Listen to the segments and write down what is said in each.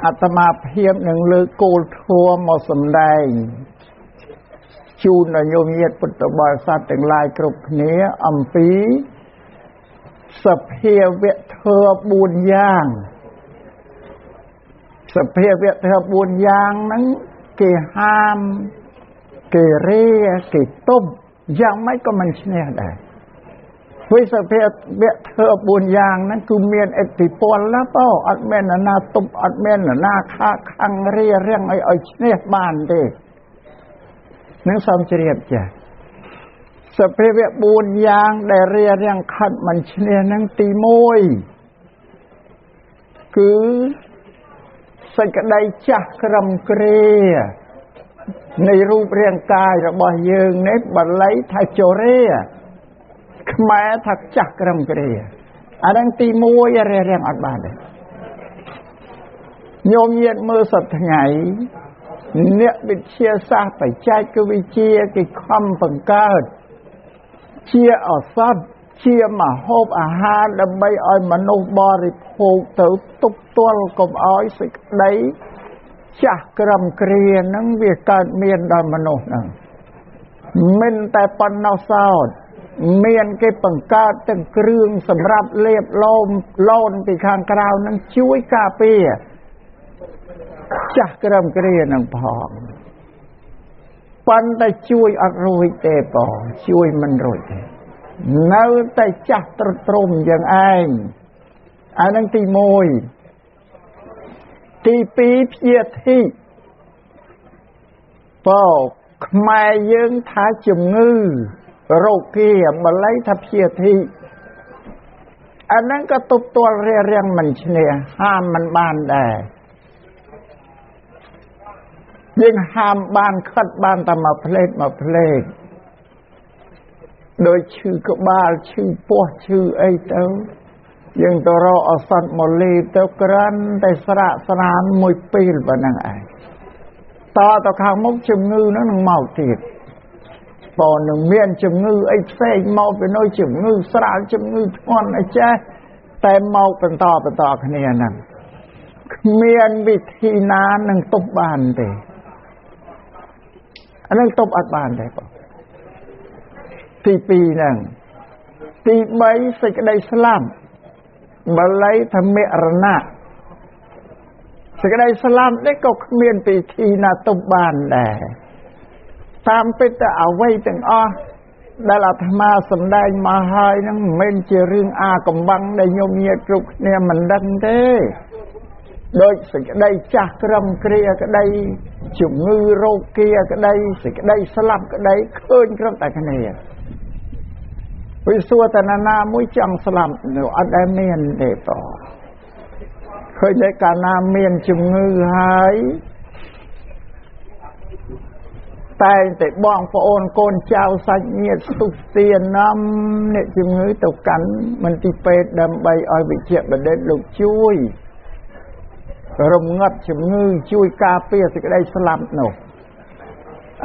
អាត្មាភាពនឹងលើកគោលធម៌មកសម្ដែងជូនដល់ញោមញាតិពុទ្ធបរិស័ទទាំងឡាយគ្រប់គ្នាអំពីសភាវៈធម៌4យ៉ាងសភាវៈធម៌4យ៉ាងហ្នឹងគេហាមគេរាគេទុំយ៉ាងម៉េចក៏មិនឈ្នះដែរវិសភាវៈធម៌4យ៉ាងហ្នឹងគឺមានឥទ្ធិពលណាបងអត់មាននរណាទុំអត់មាននរណាខាងរារាំងឲ្យឈ្នះបានទេនឹងសូមជ្រាបចាស់សភាវៈ4យ៉ាងដែលរារាំងខិតមិនឈ្នះហ្នឹងទី1គឺសេចក្តីចាស់ក្រំគ្រានៃរូបរាងកាយរបស់យើងនេះបាលីថាជរាខ្មែរថាចាស់ក្រំគ្រាអាហ្នឹងទី1រារាំងអត់បានទេញោមញាតមើលសប្តាហ៍ថ្ងៃអ្នកវិទ្យាសាស្ត្របច្ចេកវិទ្យាគេខំបង្កើតជាឱសថជាមហូបអាហារដើម្បីឲ្យមនុស្សបរិភោគទៅទប់ទល់កុំឲ្យសេចក្តីចាស់ក្រំគ្រានឹងវាកើតមានដល់មនុស្សហ្នឹងមិនតែប៉ុណ្ណោះសោតមានគេបង្កើតទាំងគ្រឿងសម្រាប់លេបលូនពីខាងក្រៅនឹងជួយការពារចាស់ក្រំគ្រានឹងផងប៉ុន្តែជួយអត់រួចទេបងជួយមិនរួចទេនៅតែចាស់ត្រទ្រំយ៉ាងឯងអានឹងទី1ទី2ព្យាធិបងខ្មែរយើងថាជំងឺរោគាបាលីថាព្យាធិអានឹងក៏ទប់ទល់រារាំងមិនឈ្នះហាមមិនបានដែរយើងហាមបានខិតបានតែមួយផ្លេតដោយឈឺក្បាលឈឺពោះឈឺអីទៅយើងទៅរកឱសថមកលេបទៅក្រាន់តែស្រាកស្រានមួយពេលប៉ុណ្ណឹងឯងតទៅខាងមុខជំងឺនោះនឹងមកទៀតបើនឹងមានជំងឺអីផ្សេងមកពីនោះជំងឺស្រាលជំងឺធ្ងន់អីចេះតែមកបន្តគ្នាហ្នឹងគ្មានវិធីណានឹងទប់បានទេអានឹងទប់អត់បានទេបងទី2ហ្នឹងទី3សេចក្តីស្លាប់បាលីធម្មរណៈសេចក្តីស្លាប់នេះក៏គ្មានពិធីណាទប់បានដែរតាមពិតទៅអ្វីទាំងអស់ដែលអាត្មាសម្ដែងមកហើយហ្នឹងមិនមែនជារឿងអាកំបាំងដែលញោមញាតគ្រប់គ្នាមិនដឹងទេដោយសេចក្តីចាស់ក្រំគ្រាក្តីជំងឺរោគាក្តីសេចក្តីស្លាប់ក្តីឃើញគ្រប់តែគ្នាវិសួរតណាមួយចង់ស្លាប់នៅអត់ដែលមានទេបងឃើញតែកាលណាមានជំងឺហើយតែតែបងប្អូនកូនចៅសាច់ញាតិស្ទុះស្ទានាំអ្នកជំងឺទៅកាន់មន្ទីរពេទ្យដើម្បីឲ្យវិជ្ជបណ្ឌិតលោកជួយរងាត់ជំងឺជួយការពារសេចក្តីស្លាប់នោះ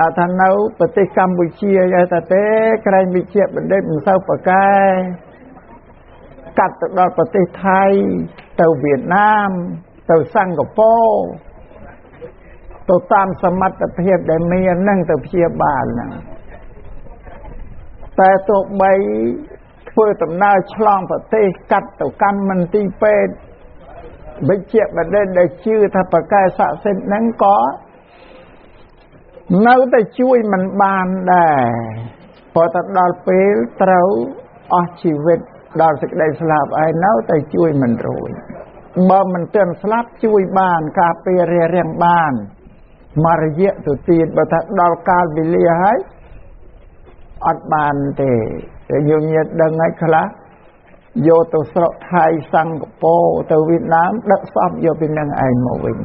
អាថានៅប្រទេសកម្ពុជាយ៉ាងតែទេក្រែងវិជ្ជាបណ្ឌិតមិនសូវប្រកែកាត់ទៅដល់ប្រទេសថៃទៅវៀតណាមទៅសិង្ហបុរីទៅតាមសមត្ថភាពដែលមាននឹងទៅព្យាបាលហ្នឹងតែទោះបីធ្វើដំណើរឆ្លងប្រទេសកាត់ទៅកាន់មន្ទីរពេទ្យវិជ្ជាបណ្ឌិតដែលជឿថាប្រកែស័ក្តិសិទ្ធិហ្នឹងក៏នៅតែជួយមិនបានដែរព្រោះតែដល់ពេលត្រូវអស់ជីវិតដល់សេចក្តីស្លាប់ហើយនៅតែជួយមិនរួចបើមិនទាន់ស្លាប់ជួយបានការពាររារាំងបានមករយៈទៅទៀតបើថាដល់កាលវេលាហើយអត់បានទេញោមញាតិដឹងហើយខ្លះយកទៅស្រុកថៃសិង្ហបុរីទៅវៀតណាមដឹកសពយកពីនឹងឯងមកវិញ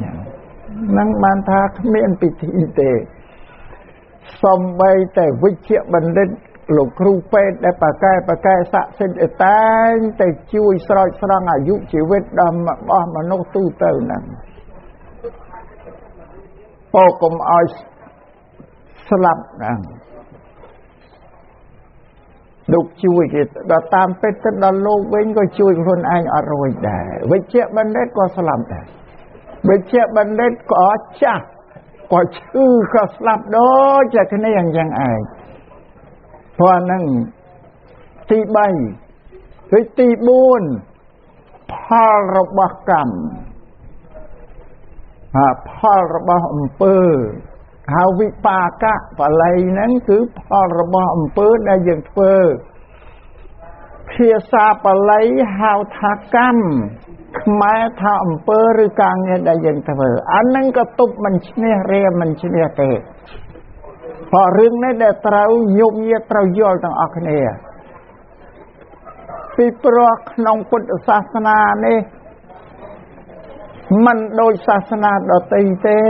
ហ្នឹងបានថាគ្មានពិធីទេសំបីតែវិជ្ជាបណ្ឌិតលោកគ្រូពេទ្យដែលប្រកែស័ក្តិសិទ្ធិតែងតែជួយស្រោចស្រង់អាយុជីវិតរបស់មនុស្សទូទៅហ្នឹងពោកុំឲ្យស្លាប់ហ្នឹងលោកជួយគេដល់តាមពិតទៅដល់លោកវិញក៏ជួយខ្លួនឯងអត់រួចដែរវិជ្ជាបណ្ឌិតក៏ស្លាប់ដែរ វិជ្ជាបណ្ឌិតក៏ចាស់ក៏ឈឺក៏ស្លាប់ដូចតែគ្នាយ៉ាងឯងព្រោះហ្នឹងទី3ឬទី4ផលរបស់កម្មផលរបស់អំពើហៅវិបាកៈបល័យហ្នឹងគឺផលរបស់អំពើដែលយើងធ្វើភាសាបល័យហៅថាកម្មខ្មែរថាអំពើឬការងារដែលយើងធ្វើអាហ្នឹងក៏ទប់មិនឈ្នះរាមិនឈ្នះទេព្រោះរឿងនេះដែលត្រូវយោគញាត្រូវយល់ទាំងអស់គ្នាពីព្រោះក្នុងពុទ្ធសាសនានេះមិនដូចសាសនាដទៃទេ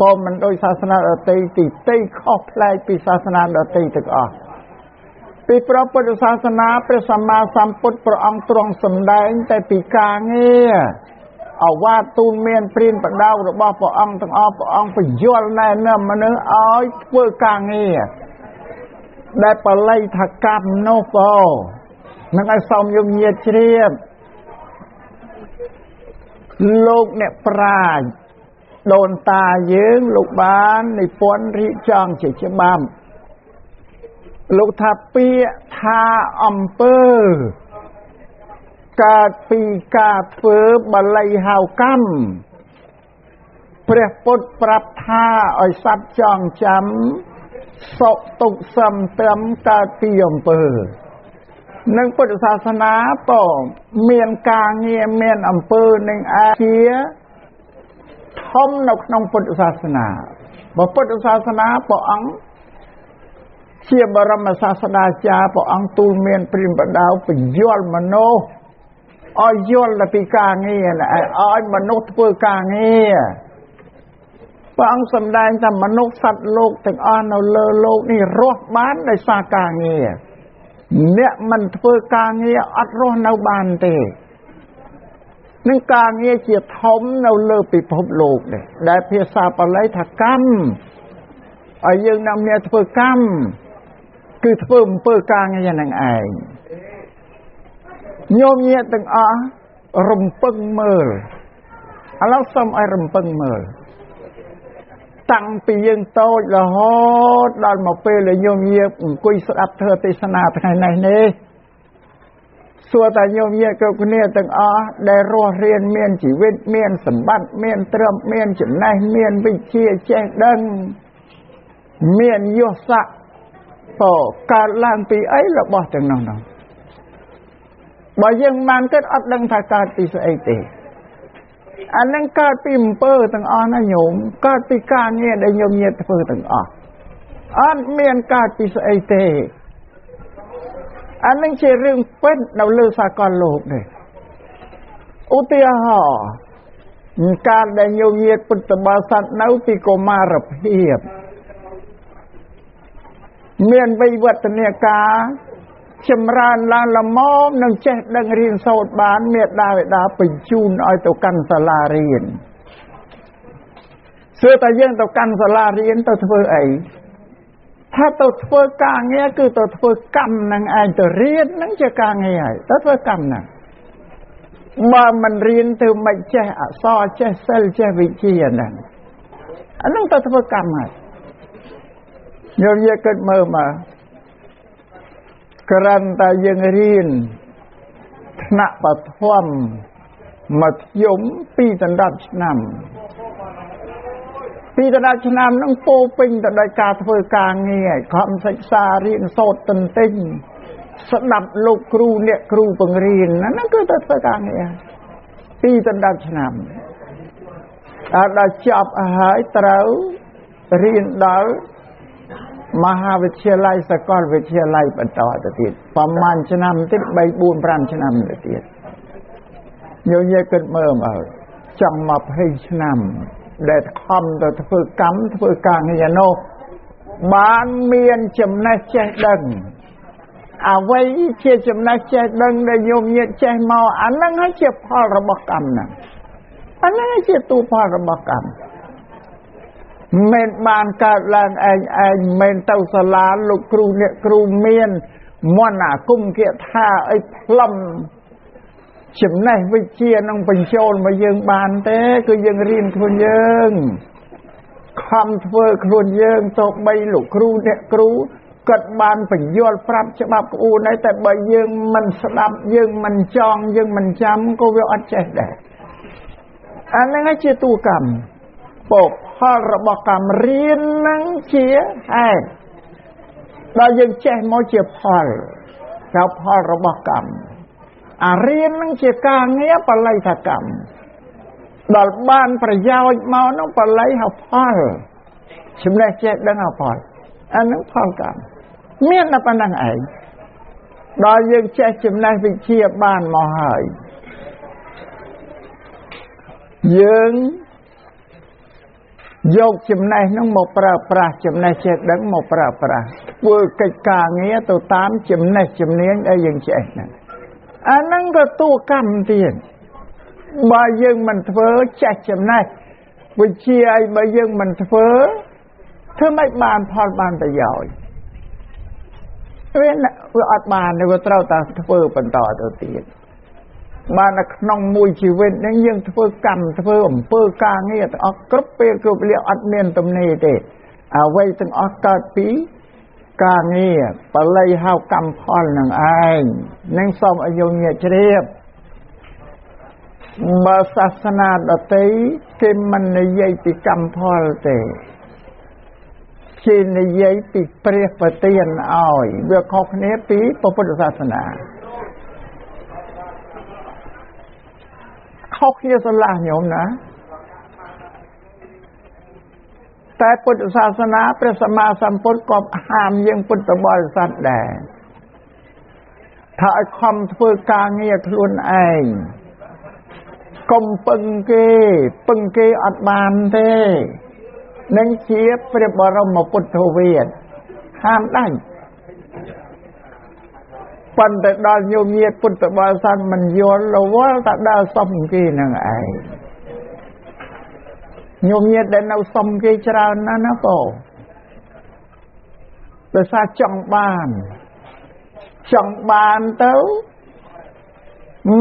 ក៏មិនដូចសាសនាដទៃទីតិខុសប្លែកពីសាសនាដទៃទាំងអស់ពីព្រោះពុទ្ធសាសនាព្រះសម្មាសម្ពុទ្ធព្រះអង្គទ្រង់សម្ដែងតែពីការងារអវាទទូលមានព្រានបដៅរបស់ព្រះអង្គទាំងអស់ព្រះអង្គបញ្យល់ណែនាំមនុស្សឲ្យធ្វើការងារដែលបល័យថាកម្មនោះក៏នឹងឲ្យសូមយំញាតជ្រាបលោកអ្នកប្រាជ្ញដូនតាយើងលោកបាននិពន្ធរៀបចំជាច្បាប់លោកថាពាក្យថាអំពើកើតពីការធ្វើបល័យហៅកម្មព្រះពុទ្ធប្រាប់ថាឲ្យសត្វចងចាំសុខទុក្ខសំត្រឹមកើតពីអំពើនឹងពុទ្ធសាសនាក៏មានការងារមានអំពើនឹងជាធំនៅក្នុងពុទ្ធសាសនាពុទ្ធសាសនាព្រះអង្គជាបរមសាស្តាចារ្យព្រះអង្គទូលមានព្រានបដៅបញ្យល់មនុស្សឲ្យយល់ពីការងារឲ្យមនុស្សធ្វើការងារព្រះអង្គសម្ដែងថាមនុស្សសត្វលោកទាំងអស់នៅលើលោកនេះរស់បានដោយសារការងារអ្នកមិនធ្វើការងារអត់រស់នៅបានទេនឹងការងារជាធំនៅលើពិភពលោកនេះដែលភាសាបាលីថាកម្មឲ្យយើងនាំគ្នាធ្វើកម្មគឺធ្វើអំពើការងារនឹងឯងញោមញាតិទាំងអស់រំពឹងមើលឥឡូវសូមឲ្យរំពឹងមើលតាំងពីយើងតូចរហូតដល់មកពេលដែលញោមញាតិអង្គុយស្ដាប់ធ្វើទេសនាថ្ងៃនេះសួរតែញោមញាតិគ្រប់គ្នាទាំងអស់ដែលរស់រៀនមានជីវិតមានសម្បត្តិមានទ្រព្យមានចំណេះមានវិជ្ជាចេះដឹងមានយសស័ក្តិក៏កើតឡើងពីអីរបស់ទាំងនោះបើយើងបានគិតអត់ដឹងថាកើតពីស្អីទេអានឹងកើតពីអំពើទាំងអស់ណាញោមកើតពីការងារដែលញោមញាតិធ្វើទាំងអស់អត់មានកើតពីស្អីទេអានឹងជារឿងពិតនៅលើសកលលោកនេះឧទាហរណ៍ការដែលញោមញាតិពុទ្ធបរិស័ទនៅពីកុមារភាពមានវ័យវឌ្ឍនាការចម្រើនឡើងល្មមនឹងចេះដឹងរៀនសូត្របានមេដាបេដាបញ្ជូនឲ្យទៅកាន់សាលារៀនសួរតែយើងទៅកាន់សាលារៀនទៅធ្វើអីថាទៅធ្វើការងារគឺទៅធ្វើកម្មនឹងឯងទៅរៀននឹងជាការងារហើយទៅធ្វើកម្មហ្នឹងបើមិនរៀនទៅមិនចេះអក្សរចេះសិលចេះវិជ្ជាហ្នឹងអានឹងទៅធ្វើកម្មហើយយើងគិតមើលមកក្រាន់តែយើងរៀនថ្នាក់បឋមមធ្យម2ដល់10ឆ្នាំ2ដល់10ឆ្នាំនឹងពោពេញទៅដោយការធ្វើការងារខំសិក្សារៀនសូត្រទន្ទិញស្ដាប់លោកគ្រូអ្នកគ្រូបង្រៀនហ្នឹងគឺទៅធ្វើការងារ2ដល់10ឆ្នាំដល់ចប់ហើយត្រូវរៀនដល់មហាវិទ្យាល័យសាកលវិទ្យាល័យបន្តទៅទៀតប្រហែលឆ្នាំទៀត3 4 5ឆ្នាំទៅទៀតញញគិតមើលមកចង់20ឆ្នាំដែលខំទៅធ្វើកម្មធ្វើការងារនោះបានមានចំណេះចេះដឹងអ្វីជាចំណេះចេះដឹងដែលញោមញាតចេះមកអាហ្នឹងហើយជាផលរបស់កម្មហ្នឹងអាហ្នឹងជាទូផលរបស់កម្មមិនបានកើតឡើងឯងមិនទៅសាលាលោកគ្រូអ្នកគ្រូមានមន្តអាគមគាថាអីផ្លុំ ចំណេះវិជ្ជានឹងបញ្ចូលមកយើងបានទេគឺយើងរៀនខ្លួនយើងខំធ្វើខ្លួនយើងទៅបីលោកគ្រូអ្នកគ្រូគាត់បានបញ្យល់ប្រាប់ច្បាប់ក្បួនđấyតែបើយើងមិនស្ដាប់យើងមិនចងយើងមិនចាំក៏វាអត់ចេះដែរអាហ្នឹងជាតួកម្មពុកផលរបស់កម្មរៀនហ្នឹងជាហេតុដល់យើងចេះមកជាផលជាផលរបស់កម្មអារៀនហ្នឹងជាការងារបល័យថាកម្មដល់បានប្រយោជន៍មកនោះបល័យហៅផលចំណេះចេះដឹងហៅផលអាហ្នឹងផលកម្មមានតែប៉ុណ្្នឹងឯងដល់យើងចេះចំណេះវិជ្ជាបានមកហើយយើងយកចំណេះនោះមកប្រើប្រាស់ចំណេះចេះដឹងមកប្រើប្រាស់ធ្វើកិច្ចការងារទៅតាមចំណេះជំនាញដែលយើងចេះហ្នឹងអាហ្នឹងក៏តួកម្មទៀតបើយើងមិនធ្វើចេះចំណេះវិជ្ជាអីបើយើងមិនធ្វើមិនបានផលបានប្រយោជន៍វាអត់បានវាត្រូវតែធ្វើបន្តទៅទៀតបាននៅក្នុងមួយជីវិតហ្នឹងយើងធ្វើកម្មធ្វើអំពើការងារទាំងអស់គ្រប់ពេលគ្រប់វេលាអត់មានទំនេរទេអ្វីទាំងអស់កើតពីការងារបល័យហៅកម្មផលនឹងឯងនឹងសូមឲ្យយើងញាក់ជ្រាបបើសាសនាដទៃគេមិននិយាយពីកម្មផលទេគេនិយាយពីព្រះប្រទានឲ្យវាខុសគ្នាពីពុទ្ធសាសនាខុសគ្នាស្រឡះញោមណាតែពុទ្ធសាសនាព្រះសម្មាសម្ពុទ្ធក៏ហាមយើងពុទ្ធបរិស័ទដែរថាឲ្យខំធ្វើការងារខ្លួនឯងកុំពឹងគេអត់បានទេនឹងជាព្រះបរមពុទ្ធវាទហាមដាច់ប៉ុន្តែដល់ញោមញាតពុទ្ធបរិស័ទមិនយល់រវល់តែដើរសុំគេនឹងឯងញោមញាតដែលនៅសុំគេច្រើនណាស់ណាបងដោយសារចង់បានទៅ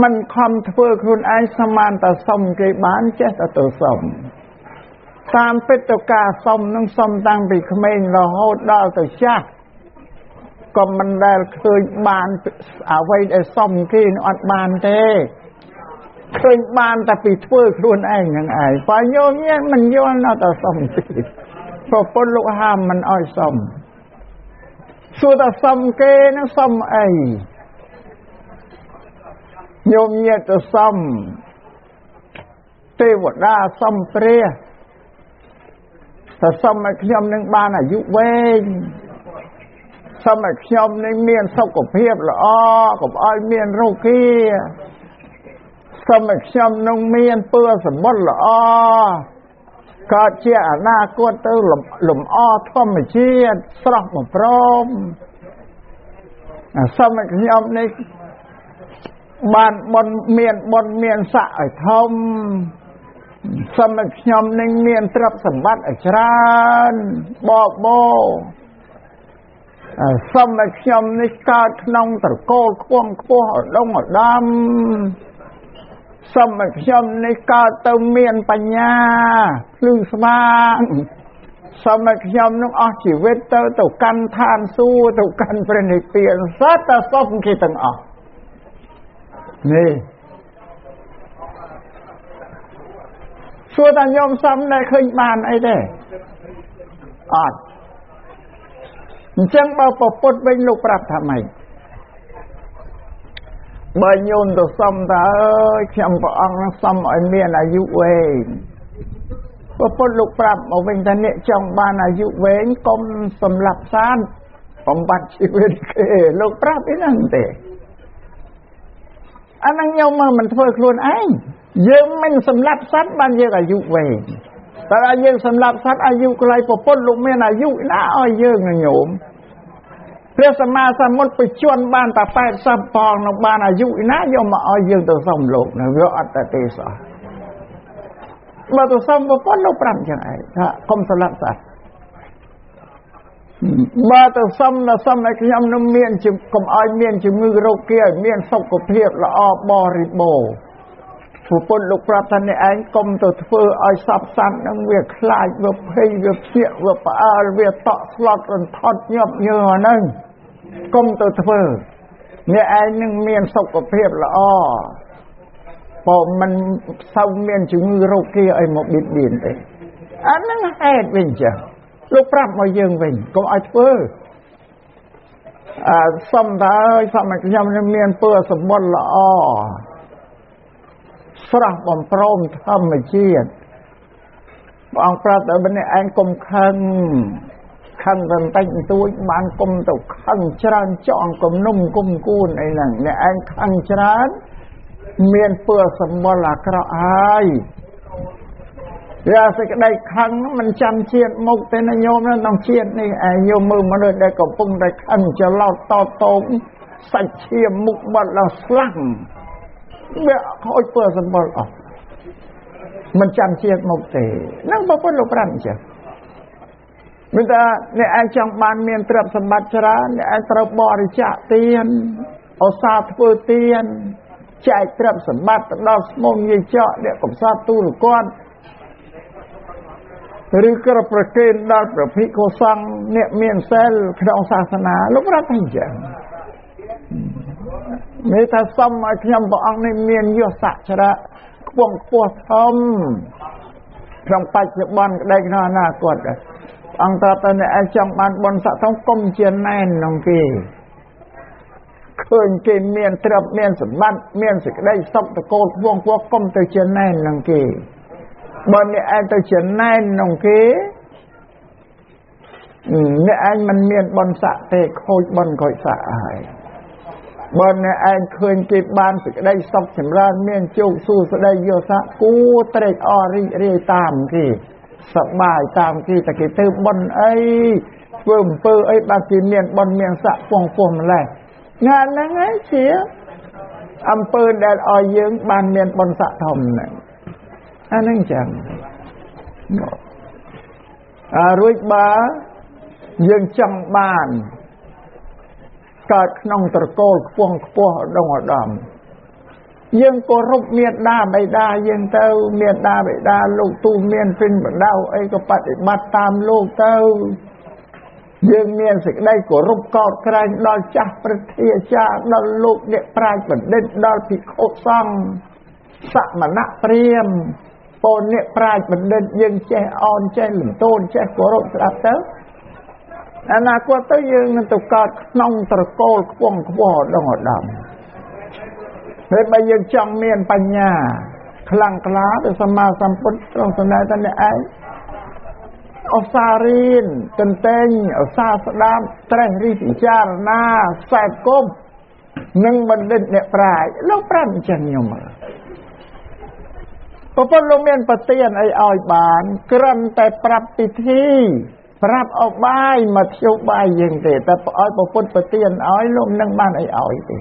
មិនខំធ្វើខ្លួនឯងសមានតែសុំគេបានចេះតែទៅសុំតាមពិតទៅការសុំនឹងសុំតាំងពីក្មេងរហូតដល់ទៅចាស់ក៏មិនដែលឃើញបានអ្វីដែលសុំគេនឹងអត់បានទេឃើញបានតែពីធ្វើខ្លួនឯងហ្នឹងឯងបើញោមញាតមិនយល់នៅតែសុំទៀតប្រពន្ធលោកហាមមិនអោយសុំសួរតែសុំគេនឹងសុំអីញោមញាតទៅសុំទេវតាសុំព្រះតែសុំឲ្យខ្ញុំនឹងបានអាយុវែងសុំឲ្យខ្ញុំនឹងមានសុខភាពល្អកុំឲ្យមានរោគាសុំឲ្យខ្ញុំនឹងមានពើសម្បុរល្អកើតជាអនាគតទៅលំអធម្មជាតិស្រស់បំព្រមសុំឲ្យខ្ញុំនេះបានបុណ្យមានស័ក្តិឲ្យធំសុំឲ្យខ្ញុំនឹងមានទ្រព្យសម្បត្តិឲ្យច្រើនបបោសុំឲ្យខ្ញុំនេះកើតក្នុងត្រកូលខ្ពង់ខ្ពស់ឧត្តមឧត្តមសុំឲ្យខ្ញុំនេះកើតទៅមានបញ្ញាភ្លឺស្វាងសុំឲ្យខ្ញុំនឹងអស់ជីវិតទៅកាន់ឋានសួគ៌ទៅកាន់ព្រះនិព្វានសត្វតែសុំគេទាំងអស់នេះសួរតែញោមសុំដែរឃើញបានអីទេអត់អញ្ចឹងបើពុទ្ធវិញលោកប្រាប់ថាម៉េចបើញោមទៅសុំថាអើយខ្ញុំព្រះអង្គនឹងសុំឲ្យមានអាយុវែងពុទ្ធលោកប្រាប់មកវិញថាអ្នកចង់បានអាយុវែងកុំសម្លាប់សត្វបំបត្តិជីវិតគេលោកប្រាប់អីហ្នឹងទេអាហ្នឹងញោមមើលមិនធ្វើខ្លួនឯងយើងមិនសម្លាប់សត្វបានយើងអាយុវែងតែយើងសម្លាប់សត្វអាយុកន្លែងពុទ្ធលោកមានអាយុណាឲ្យយើងញោមព្រះសម្មាសម្ពុទ្ធបញ្ជន់បានតែ80ផងនៅបានអាយុណាយកមកឲ្យយើងទៅសុំលោកនៅវាអត់ទេសោះបើទៅសុំពុទ្ធលោកប្រាប់ចឹងឯងថាកុំសម្លាប់សត្វ បើទៅសុំឲ្យខ្ញុំនឹងមានកុំឲ្យមានជំងឺរោគគាមានសុខភាពល្អបរិបូរណ៍ព្រះពុទ្ធលោកប្រាប់ថាអ្នកឯងកុំទៅធ្វើឲ្យសពសត្វនឹងវាខ្លាចវាភ័យវាភ្ញាក់វាផ្អើលវាតក់ស្លុតរន្ធត់ញាប់ញើហ្នឹងកុំទៅធ្វើអ្នកឯងនឹងមានសុខភាពល្អព្រោះมันសូវមានជំងឺរោគគាអីមកបៀតបៀនទេអាហ្នឹងហេតុវិញចាលោកប្រាប់មកយើងវិញកុំឲ្យធ្វើសុំតើសុំឲ្យខ្ញុំនឹងមានពើសម្បុរល្អស្រស់បំព្រមធម្មជាតិព្រះអង្គប្រាប់ដល់ម្នាក់ឯងកុំខឹងបន្តិចបន្តួចបានកុំទៅខឹងច្រើនចង់គំនុំគុំគួនអីហ្នឹងអ្នកឯងខឹងច្រើនមានពើសម្បុរអាក្រក់ហើយវាសេចក្តីខឹងមិនចាំជាតិមុខទេណាញោមក្នុងជាតិនេះឯងញោមមើលមនុស្សដែលកំពុងតែខឹងច្រឡោតតតោកសាច់ឈាមមុខបាត់ដល់ស្លាំងវាខូចពើសម្បុរអស់មិនចាំជាតិមុខទេហ្នឹងបងប្អូនលោកប្រាំអញ្ចឹងមានតែអ្នកឯងចង់បានមានទ្រព្យសម្បត្តិច្រើនអ្នកឯងត្រូវបរិច្ចាគទានឧស្សាហ៍ធ្វើទានចែកទ្រព្យសម្បត្តិទៅដល់ស្មុំយាយចកអ្នកកំសត់ទូលគាត់ឬក៏ប្រគេនដល់ព្រះភិក្ខុសង្ឃអ្នកមានសិលក្នុងសាសនាលោកប្រាប់ថាអញ្ចឹងមេថាសុំឲ្យខ្ញុំព្រះអង្គនេះមានយសស័ក្តិច្រាខ្ពង់ខ្ពស់ធំក្នុងបច្ចុប្បន្នក្តីក្នុងអនាគតអង្គតើតើអ្នកឯងចង់បានបុណ្យស័ក្តិធំកុំជាណែនក្នុងគេឃើញគេមានទ្រព្យមានសម្បត្តិមានសេចក្តីសុខតកូលខ្ពង់ខ្ពស់កុំទៅជាណែនក្នុងគេបើអ្នកឯងទៅជាណែនក្នុងគេអ្នកឯងមិនមានបុណ្យស័ក្តិទេខូចបុណ្យខូចស័ក្តិហើយបើអ្នកឯងឃើញគេបានសេចក្តីសុខចម្រើនមានជោគសួស្តីយស័ក្តិគួរត្រេកអររីករាយតាមគេសប្បាយតាមគេតែគេធ្វើបុណ្យអីធ្វើអំពើអីបានគេមានបុណ្យមានស័ក្តិពងពោះម្លេះណាហ្នឹងឯងជាអំពើដែលឲ្យយើងបានមានបុណ្យស័ក្តិធំហ្នឹងអាហ្នឹងចឹងរួចបើយើងចង់បានកើតក្នុងត្រកូលខ្ពង់ខ្ពស់ឧត្តមឧត្តមយើងគោរពមេត្តាបិតាយើងទៅមេត្តាបិតាលោកទូមានព្រិញបដៅអីក៏បដិបត្តិតាមលោកទៅយើងមានសេចក្តីគោរពកោតក្រែងដល់ចាស់ព្រឹទ្ធាចារ្យដល់លោកអ្នកប្រាជ្ញបណ្ឌិតដល់ភិក្ខុសង្ឃសមណៈព្រាហ្មណ៍ពលអ្នកប្រាជ្ញបណ្ឌិតយើងចេះអោនចេះលំទោនចេះគោរពស្ដាប់ទៅអនាគតទៅយើងនឹងទៅកើតក្នុងត្រកូលខ្ពង់ខ្ពស់ឧត្តមឧត្តមហើយបើយើងចង់មានបញ្ញាខ្លាំងក្លាទៅសម្មាសម្ពុទ្ធត្រង់សម្ដែងតែអ្នកឯងឧស្សាហ៍រៀនទន្ទេញឧស្សាហ៍ស្ដាប់ត្រេះរិះពិចារណាខ្សែគប់នឹងបណ្ឌិតអ្នកប្រាជ្ញលោកប្រាប់អញ្ចឹងខ្ញុំប្រពន្ធលោកមានប្រទានអីឲ្យបានគ្រាន់តែប្រាប់ពិធីប្រាប់អបាយមកធ្យោបាយយើងទេតែឲ្យប្រពន្ធប្រទានឲ្យលោកនឹងបានអីឲ្យទេ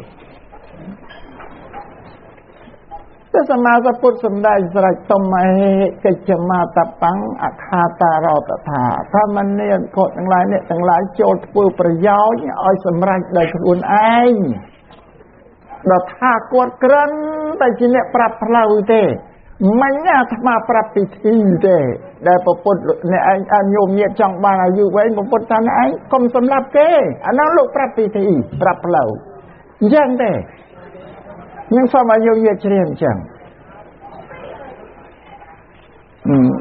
តែសមាសពុទ្ធសម្ដែងស្រេចទុំអហេកិច្ចមាតបង្កអខាតារតថាថាមនានគាត់ទាំងឡាយអ្នកទាំងឡាយចូលធ្វើប្រយោជន៍ឲ្យសម្រេចដោយខ្លួនឯងដល់ថាគាត់ក្រិនតែជាអ្នកប្រាប់ផ្លូវទេមិនអាត្មាប្រាប់ពិធីទេដែលប្រពុតអ្នកឯងអញោមញាតចង់បានអាយុវែងប្រពុតថាអ្នកឯងកុំសម្លាប់គេអានោះលោកប្រាប់ពិធីប្រាប់ផ្លូវអញ្ចឹងទេនឹងសូមអាយុញាតជ្រាបអញ្ចឹង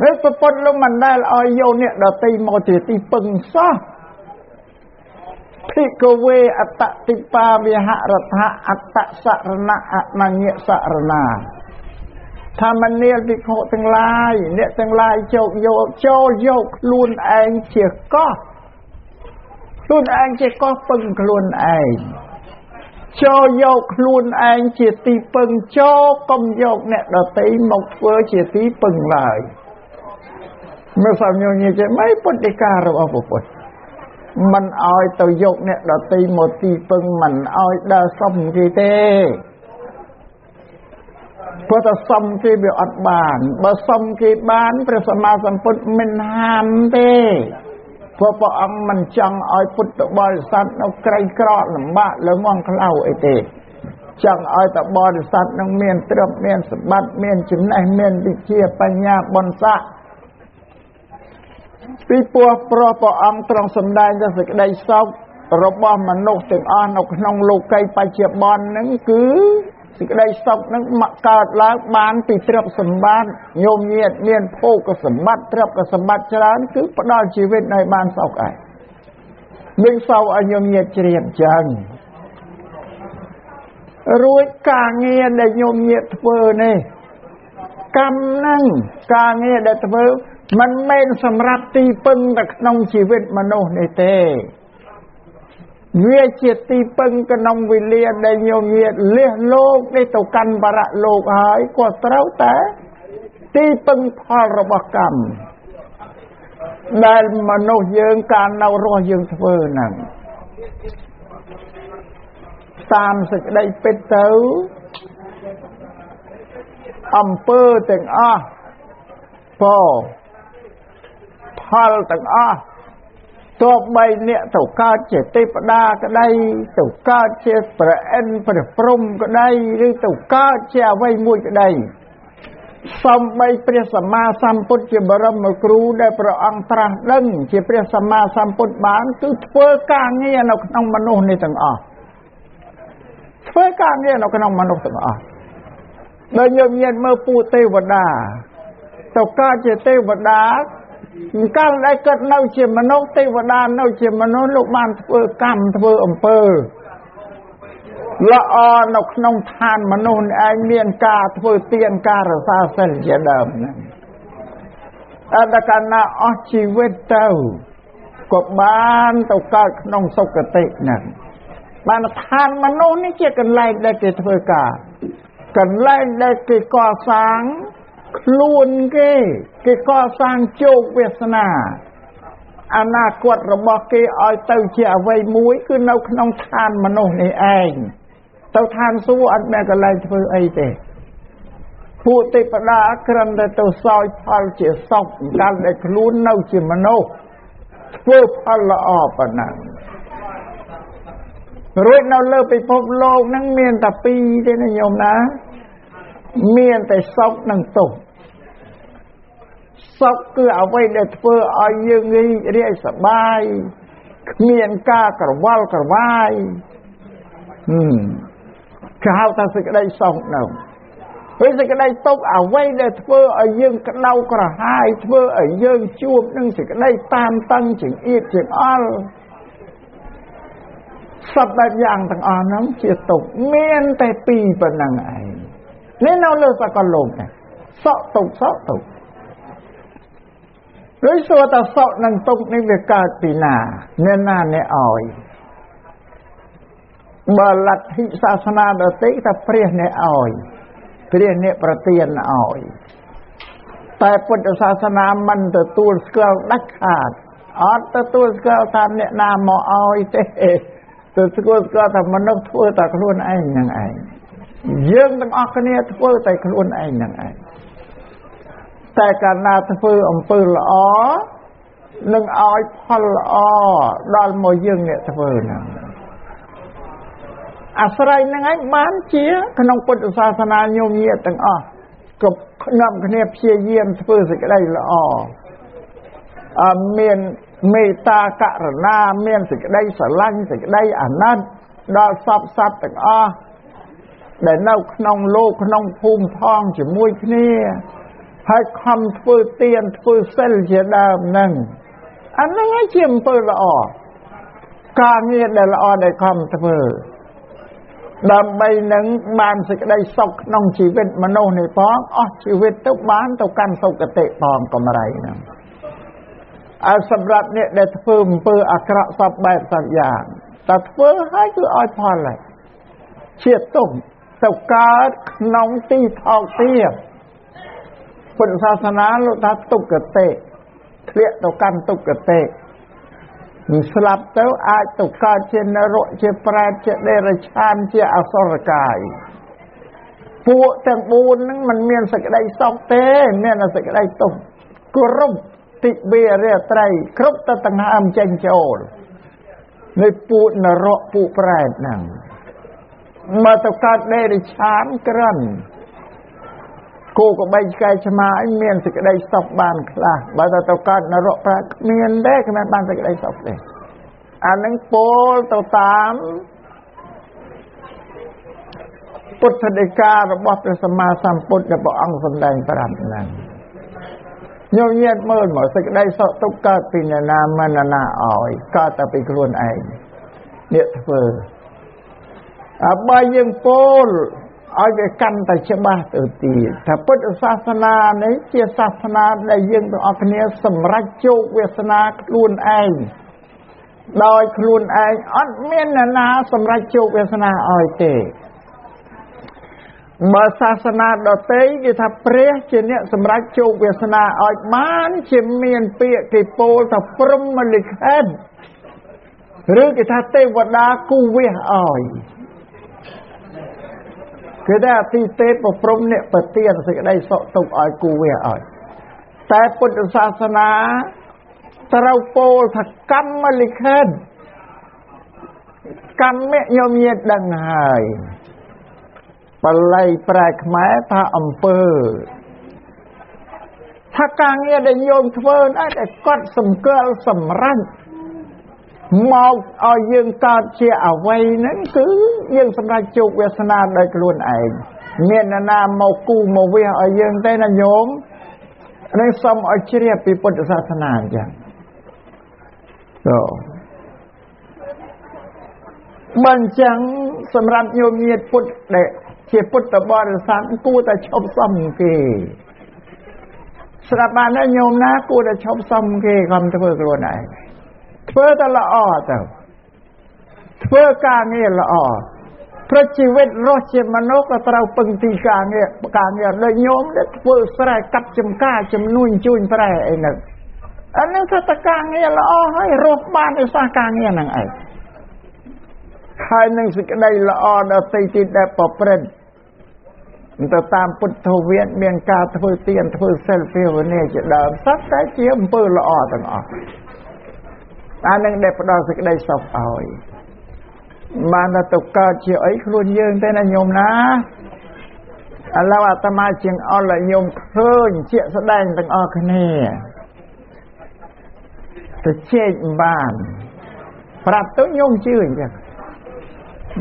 ហើយប្រពុតលោកមិនដែលឲ្យយកអ្នកដតីមកជាទីពឹងសោះភិក្ខវេអតតិបាវិហរដ្ឋអត្តសរណៈអនញ្ញសរណាថាមនាលភិក្ខុទាំងឡាយអ្នកទាំងឡាយចូលយកខ្លួនឯងជាកោះខ្លួនឯងជាកោះពឹងខ្លួនឯងចូលយកខ្លួនឯងជាទីពឹងចូលកុំយកអ្នកដទៃមកធ្វើជាទីពឹងឡើយមើលសំញញចេះមិនពុទ្ធិការបស់ព្រះពុទ្ធមិនឲ្យទៅយកអ្នកដទៃមកទីពឹងមិនឲ្យដើរសុំគេទេព្រោះតែសុំគេវាអត់បានបើសុំគេបានព្រះសម្មាសម្ពុទ្ធមិនហាមទេ ព្រោះព្រះអង្គមិនចង់ឲ្យពុទ្ធបរិស័ទនៅក្រីក្រលំបាកលើងងខ្លៅអីទេចង់ឲ្យតែបរិស័ទនឹងមានទ្រព្យមានសម្បត្តិមានចំណេះមានវិជ្ជាបញ្ញាបុណ្យស័ក្តិពីព្រោះព្រះអង្គទ្រង់សម្ដែងដល់សេចក្តីសុខរបស់មនុស្សទាំងអស់នៅក្នុងលោកីបច្ចុប្បន្នហ្នឹងគឺសេចក្តីសុខនឹងមកកើតឡើងបានពីទ្រព្យសម្បត្តិញោមញាតមានភោគសម្បត្តិទ្រព្យសម្បត្តិច្រើនគឺផ្ដល់ជីវិតឲ្យបានសុខឯងនឹងសោឲ្យញោមញាតជ្រាបចឹងរួចការងារដែលញោមញាតធ្វើនេះកម្មហ្នឹងការងារដែលធ្វើមិនមែនសម្រាប់ទីពឹងតែក្នុងជីវិតមនុស្សនេះទេវាជាទីពឹងក្នុងវេលាដែលញោមញាតលះលោកនេះទៅកាន់បរៈលោកហើយក៏ត្រូវតែទីពឹងផលរបស់កម្មដែលមនុស្សយើងកាលនៅរស់យើងធ្វើហ្នឹងតាមសេចក្តីពិតទៅអំពើទាំងអស់ផលទាំងអស់ទោះបីអ្នកទៅកើតជាទេវតាក្តីទៅកើតជាព្រះឥន្ទព្រះព្រហ្មក្តីឬទៅកើតជាអ្វីមួយក្តីសូម្បីព្រះសម្មាសម្ពុទ្ធជាបរមគ្រូដែលព្រះអង្គត្រាស់ដឹងជាព្រះសម្មាសម្ពុទ្ធបានគឺធ្វើការងារនៅក្នុងមនុស្សនេះទាំងអស់ធ្វើការងារនៅក្នុងមនុស្សទាំងអស់ដោយញោមញាតមើលពួកទេវតាទៅកើតជាទេវតាកាលដែលកើតនៅជាមនុស្សទេវតានៅជាមនុស្សលោកបានធ្វើកម្មធ្វើអំពើល្អនៅក្នុងឋានមនុស្សឯងមានការធ្វើទានការរក្សាសិលជាដើមហ្នឹងតែកាលណាអស់ជីវិតទៅក៏បានទៅកើតក្នុងសុគតិហ្នឹងបានឋានមនុស្សនេះជាកន្លែងដែលគេធ្វើការកន្លែងដែលគេកសាងខ្លួនគេកសាងជោគវាសនាអនាគតរបស់គេឲ្យទៅជាអ្វីមួយគឺនៅក្នុងឋានមនុស្សនេះឯងទៅឋានសួគ៌អត់មានកន្លែងធ្វើអីទេពួកទេវតាគ្រាន់តែទៅសោយផលជាសុខកាលដែលខ្លួននៅជាមនុស្សធ្វើផលល្អប៉ុណ្ណឹងរួចនៅលើពិភពលោកហ្នឹងមានតែពីរទេណាញោមណាមានតែសុខនិងទុក្ខសុខគឺអ្វីដែលធ្វើឲ្យយើងរីករាយសប្បាយគ្មានការក្រវល់ក្រវាយគេហៅថាសេចក្តីសុខនោះហើយសេចក្តីទុក្ខអ្វីដែលធ្វើឲ្យយើងក្តៅក្រហាយធ្វើឲ្យយើងជួបនឹងសេចក្តីតានតឹងចង្អៀតចង្អល់សពបែបយ៉ាងទាំងអស់ហ្នឹងជាទុក្ខមានតែពីរប៉ុណ្ណឹងឯងនេះនៅលើសកលលោកនេះសុខទុក្ខសុខទុក្ខឬសួរថាសុខនិងទុក្ខនេះវាកើតពីណាអ្នកណាអ្នកឲ្យបើលទ្ធិសាសនាដទៃថាព្រះអ្នកឲ្យព្រះអ្នកប្រទានឲ្យតែពុទ្ធសាសនាមិនទទួលស្គាល់ដាច់ខាតអត់ទទួលស្គាល់ថាអ្នកណាមកឲ្យទេទទួលស្គាល់ថាមនុស្សធ្វើតែខ្លួនឯងហ្នឹងឯងយើងទាំងអស់គ្នាធ្វើតែខ្លួនឯងហ្នឹងឯងតែកាលណាធ្វើអំពើល្អនឹងឲ្យផលល្អដល់មកយើងអ្នកធ្វើហ្នឹងអាស្រ័យហ្នឹងឯងបានជាក្នុងពុទ្ធសាសនាញោមញាតទាំងអស់ក៏ខ្ញុំគ្នាព្យាយាមធ្វើសេចក្តីល្អមានមេត្តាករុណាមានសេចក្តីស្រឡាញ់សេចក្តីអាណិតដល់សពសត្វទាំងអស់ដែលនៅក្នុងលោកក្នុងភូមិផងជាមួយគ្នាហើយខំធ្វើទានធ្វើសិលជាដើមហ្នឹងអាហ្នឹងឯងជាអំពើល្អការងារដែលល្អដែលខំធ្វើដើម្បីនឹងបានសេចក្តីសុខក្នុងជីវិតមនុស្សនេះផងអស់ជីវិតទៅបានទៅកាន់សុគតិផងកម្រៃហ្នឹងឲ្យសម្រាប់អ្នកដែលធ្វើអំពើអាក្រក់សពបែបសពយ៉ាងតែធ្វើហើយគឺឲ្យផលហើយជាទុក្ខទៅកើតក្នុងទីថោកទាបពុទ្ធសាសនាលោកថាទុក្ខតិធ្លាក់ទៅកាន់ទុក្ខតិនឹងស្លាប់ទៅអាចទៅកើតជានរកជាប្រេតជាដេរឆានជាអសុរកាយពួកទាំង4ហ្នឹងมันមានសេចក្តីសុខទេមានតែសេចក្តីទុក្ខគោរព តិវេរៈត្រៃគ្រប់ទៅដង្ហើមចេញចូលនៃពួកនរកពួកប្រែតហ្នឹងមកទៅកើតដេរិឆានក្រិនគោក្បីឆ្កែឆ្មាឲ្យមានសេចក្តីសុខបានខ្លះបើទៅកើតនរកប្រែតគ្មានទេគ្មានបានសេចក្តីសុខទេអានឹងពោលទៅតាមពុទ្ធដីការបស់ព្រះសម្មាសម្ពុទ្ធដែលព្រះអង្គសម្ដែងប្រាប់ហ្នឹងញោមញាតមើលមកសេចក្តីសុខទុក្ខកើតពីអ្នកណាមិនណាឲ្យកើតតែពីខ្លួនឯងនេះធ្វើបើយើងពោលឲ្យវាកាន់តែច្បាស់ទៅទៀតថាពុទ្ធសាសនានេះជាសាសនាដែលយើងទាំងអស់គ្នាសម្រេចជោគវាសនាខ្លួនឯងដោយខ្លួនឯងអត់មានអ្នកណាសម្រេចជោគវាសនាឲ្យទេបើសាសនាដទៃគេថាព្រះជាអ្នកសម្រេចជោគវាសនាឲ្យបានជាមានពាក្យគេពោលថាព្រហ្មលិខិតឬគេថាទេវតាគូវាសឲ្យគឺថាទីទេពព្រហ្មអ្នកប្រទានសេចក្តីសុខទុក្ខឲ្យគូវាសឲ្យតែពុទ្ធសាសនាត្រូវពោលថាកម្មលិខិតកម្មញោមញាតដឹងហើយបាលីប្រែខ្មែរថាអំពើថាការងារដែលញោមធ្វើដែរតែគាត់សម្គាល់សម្រេចមកឲ្យយើងកើតជាអវ័យហ្នឹងគឺយើងសម្រេចជោគវាសនាដោយខ្លួនឯងមាននរណាមកគូមកវាឲ្យយើងទេណាញោមនេះសូមឲ្យជ្រាបពីពុទ្ធសាសនាអញ្ចឹងបើអញ្ចឹងសម្រាប់ញោមញាតពុទ្ធដែលជាពុទ្ធបរិស័ទគួរតែឈប់សំគេស្រាប់បានហើយញោមណាគួរតែឈប់សំគេកុំធ្វើខ្លួនឯងធ្វើតែល្អទៅធ្វើការងារល្អព្រោះជីវិតរស់ជាមនុស្សក៏ត្រូវពឹងទីការងារដូចញោមដែលធ្វើស្រែកាត់ចំការចំនួនជួញប្រែអីហ្នឹងអានឹងថាតការងារល្អហើយរស់បានដោយសារការងារហ្នឹងឯងហើយនឹងសេចក្តីល្អដល់ទីដែលប្រព្រឹត្តទៅតាមពុទ្ធវាទមានការធ្វើទានធ្វើសិលភាវនាជាដើមសត្វតែជាអំពើល្អទាំងអស់អានឹងដែលផ្ដល់សេចក្តីសុខឲ្យបានទៅកើតជាអីខ្លួនយើងទេណាញោមណាឥឡូវអាត្មាជាងអល់ឲ្យញោមឃើញជាក់ស្ដែងទាំងអស់គ្នាទៅជែកបានប្រាប់ទៅញោមជឿអញ្ចឹង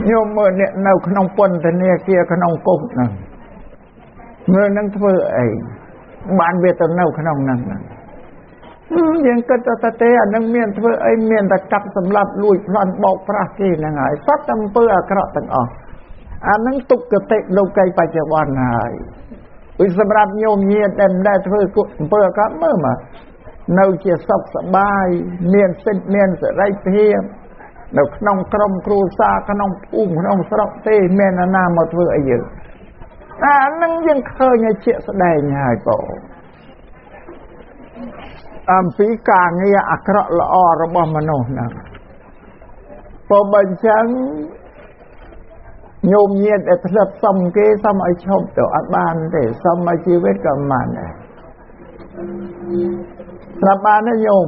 ញោមមើលអ្នកនៅក្នុងពន្ធនាគារក្នុងគុកហ្នឹងមើលនឹងធ្វើអីបានវាទៅនៅក្នុងហ្នឹងយើងគិតទៅទេអានឹងមានធ្វើអីមានតែកាប់សម្លាប់លួចប្លន់បោកប្រាស់គេហ្នឹងហើយសត្វតែអំពើអាក្រក់ទាំងអស់អានឹងទុក្ខតិលោកីបច្ចុប្បន្នហើយឧសម្រាប់ញោមញាតដែលធ្វើអំពើអាក្រក់មើលមកនៅជាសុខសប្បាយមានសិទ្ធិមានសេរីភាពនៅក្នុងក្រុមគ្រួសារក្នុងភូមិក្នុងស្រុកទេមាននរណាមកធ្វើអីយើងអានឹងយើងឃើញឲ្យជាក់ស្ដែងហើយបងអំពីការងារអាក្រក់ល្អរបស់មនុស្សហ្នឹងបើមិនចឹងញោមញាតដែលធ្លាប់សុំគេសុំឲ្យឈប់ទៅអត់បានទេសុំឲ្យជីវិតក៏មិនដែរស្រាប់បានទេញោម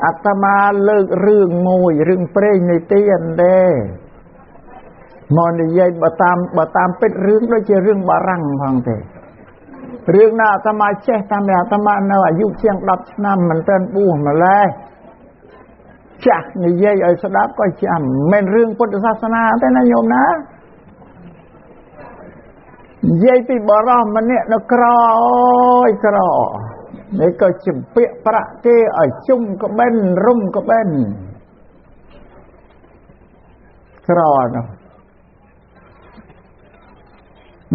អាត្មាលើករឿងមួយរឿងព្រេងនៃទានទេមកនិយាយបើតាមពិតរឿងដូចជារឿងបារាំងផងទេរឿងណាអាត្មាចេះតាមអាត្មានៅអាយុជាង10ឆ្នាំមិនទាន់បួសម្ល៉េះចាស់និយាយឲ្យស្ដាប់ក៏ចាំមិនរឿងពុទ្ធសាសនាទេណាញោមណានិយាយពីបរោះម្នាក់នៅក្រអើយក្រនេះក៏ជំពាក់ប្រាក់គេឲ្យជុំក្បិនរុំក្បិនក្រនោះ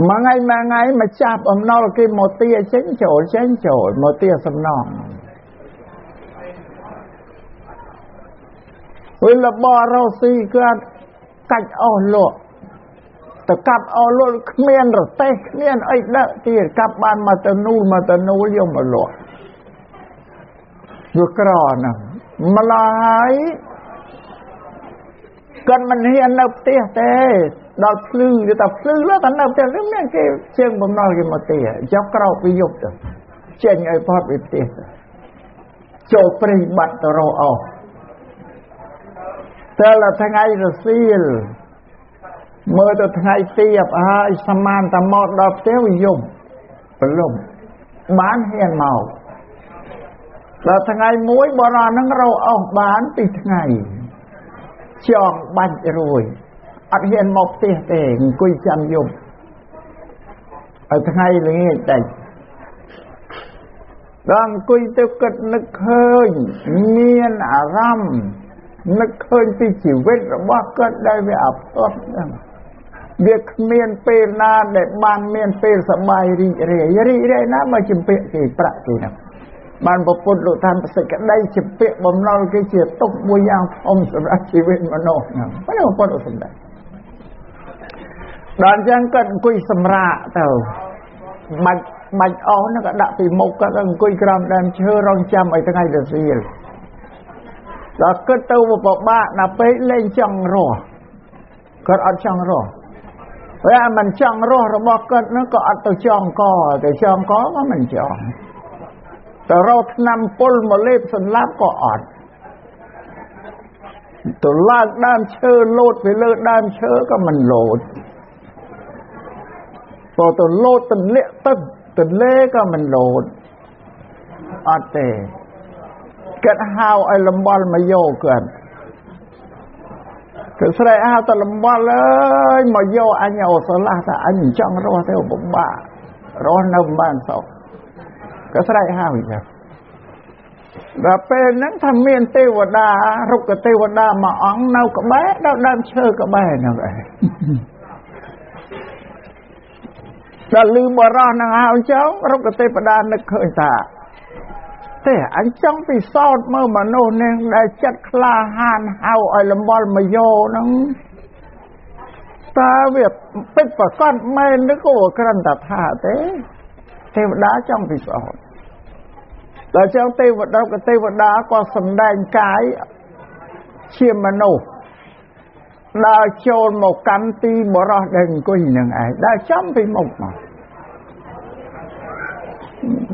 មួយថ្ងៃមកចាប់អំណុលគេមកទាចេញចូលមកទាសំណងវិញលបរោស៊ីគាត់កាច់អស់លក់ទៅកាប់អស់លក់គ្មានរទេះគ្មានអីដឹកទៀតកាប់បានមកទៅនូលយកមកលក់យកក្រណាម្ល៉េះហើយគាត់មិនហ៊ាននៅផ្ទះទេដល់ភ្លឺទៅតែភ្លឺលើតែនៅផ្ទះឬមានគេជើងបំណុលគេមកទេយកក្រោកពីយប់ទៅចេញឲ្យផុតពីផ្ទះ ចូលព្រៃបាត់ទៅរកអស់តែละថ្ងៃរសៀលមើលទៅថ្ងៃទៀបហើយសមានតែមកដល់ផ្ទះវាយំប្រលំបានហ៊ានមកដល់ថ្ងៃមួយបរោះនឹងរកអស់បានពីថ្ងៃចងបាច់រួយអត់ហ៊ានមកផ្ទះទេអង្គុយចាំយប់ឲ្យថ្ងៃល្ងាចតែដល់អង្គុយទៅគិតនឹកឃើញមានអារម្មណ៍នឹកឃើញពីជីវិតរបស់គាត់ដែលវាអភ័ព្វហ្នឹងវាគ្មានពេលណាដែលបានមានពេលសប្បាយរីករាយណាមកជំពាក់គេប្រាក់គេហ្នឹងបានប្រពុតលោកតាមប្រសិទ្ធក្តីជំពាក់បំណុលគេជាទុកមួយយ៉ាងធំសម្រាប់ជីវិតមនុស្សហ្នឹងប៉ុន្តែប្រពុតលោកសម្ដែងដល់អញ្ចឹងគាត់អង្គុយសម្រាកទៅបាច់អស់ហ្នឹងក៏ដាក់ពីមុខគាត់អង្គុយក្រោមដើមឈើរងចាំឲ្យថ្ងៃរសៀលដល់គិតទៅពិបាកណាស់ពេកលែងចង់រស់គាត់អត់ចង់រស់ព្រោះមិនចង់រស់របស់គាត់ហ្នឹងក៏អត់ទៅចង់កទៅចង់កក៏មិនចង់ទៅរកថ្នាំពុលមកលេបសម្លាប់ក៏អត់ទៅឡើងដើមឈើលោតពីលើដើមឈើក៏មិនលោតក៏ទៅលោតទម្លាក់ទឹកទន្លេក៏មិនលោតអត់ទេគាត់ហៅឲ្យលំបល់មកយកគាត់គឺស្រីហៅទៅលំបល់អើយមកយកអញអូស្រឡះថាអញមិនចង់រស់ទេពិបាករស់នៅមិនបានសុខក៏ស្រែកហៅអញ្ចឹងដល់ពេលហ្នឹងថាមានទេវតារុក្ខទេវតាមួយអង្គនៅក្បែរដល់ដើមឈើក្បែរហ្នឹងឯងដល់លឺបរោះនឹងហៅអញ្ចឹងរុក្ខទេវតានឹកឃើញថាទេអញចង់ពិសោធន៍មើលមនុស្សនេះដែលចិត្តក្លាហានហៅឲ្យលំបល់មកយកហ្នឹងតើវាពិតប្រកបមែនឬក៏គ្រាន់តែថាទេទេវតាចង់ពិសោធន៍ដល់ចឹងទេវតាក៏សម្ដែងកាយជាមនុស្សដើរចូលមកកាន់ទីបរោះដែលអង្គុយនឹងឯងដើរចំពីមុខមក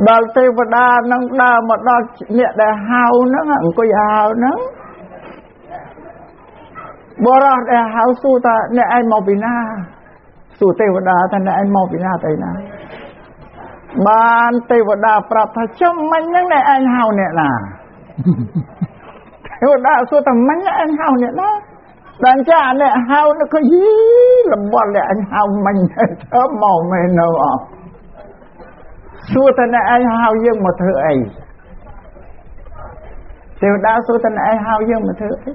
ដល់ទេវតានឹងដើរមកដល់អ្នកដែលហៅហ្នឹងអង្គុយហៅហ្នឹងបរោះដែលហៅសួរថាអ្នកឯងមកពីណាសួរទេវតាថាអ្នកឯងមកពីណាទៅណាបានទេវតាប្រាប់ថាចំមិញហ្នឹងអ្នកឯងហៅអ្នកណាទេវតាសួរថាមិញឯងហៅអ្នកណាដល់ចាអ្នកហៅនោះក៏យីលំបល់អ្នកឯងហៅមិញទៅមកមែននៅអត់សួរថាអ្នកឯងហៅយើងមកធ្វើអីទេវតាសួរថាអ្នកឯងហៅយើងមកធ្វើអី